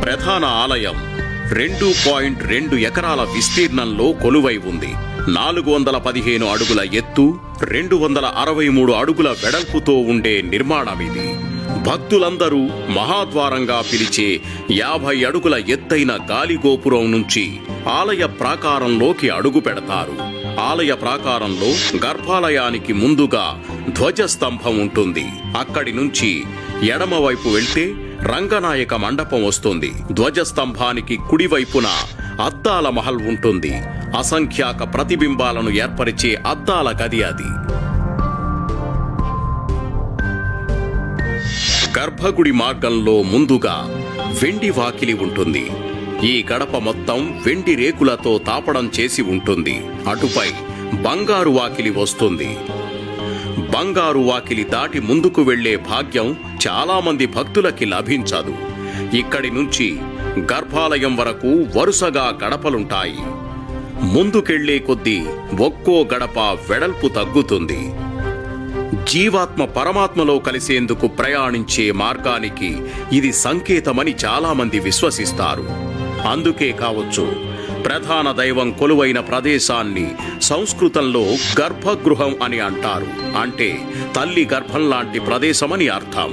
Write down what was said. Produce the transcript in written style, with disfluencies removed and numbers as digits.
ప్రధాన ఆలయం 2.2 ఎకరాల విస్తీర్ణంలో కొలువై ఉంది. 415 అడుగుల ఎత్తు, 263 అడుగుల వెడల్పుతో ఉండే నిర్మాణమిది. భక్తులందరూ మహాద్వారంగా పిలిచే 50 అడుగుల ఎత్తైన గాలిగోపురం నుంచి ఆలయ ప్రాకారంలోకి అడుగు పెడతారు. ఆలయ ప్రాకారంలో గర్భాలయానికి ముందుగా ధ్వజస్తంభం ఉంటుంది. అక్కడి నుంచి ఎడమవైపు వెళ్తే రంగనాయక మండపం వస్తుంది. ధ్వజస్తంభానికి కుడివైపున అద్దాల మహల్ ఉంటుంది. అసంఖ్యాక ప్రతిబింబాలను ఏర్పరిచే అద్దాల గది అది. గర్భగుడి మార్గంలో ముందుగా వెండి వాకిలి ఉంటుంది. ఈ గడప మొత్తం వెండి రేకులతో తాపడం చేసి ఉంటుంది. అటుపై బంగారు వాకిలి వస్తుంది. బంగారు వాకిలి దాటి ముందుకు వెళ్లే భాగ్యం చాలా మంది భక్తులకి లభించదు. ఇక్కడి నుంచి గర్భాలయం వరకు వరుసగా గడపలుంటాయి. ముందుకెళ్లే కొద్దీ ఒక్కో గడప వెడల్పు తగ్గుతుంది. జీవాత్మ పరమాత్మలో కలిసేందుకు ప్రయాణించే మార్గానికి ఇది సంకేతమని చాలామంది విశ్వసిస్తారు. అందుకే కావచ్చు ప్రధాన దైవం కొలువైన ప్రదేశాన్ని సంస్కృతంలో గర్భగృహం అని అంటారు. అంటే తల్లి గర్భం లాంటి ప్రదేశమని అర్థం.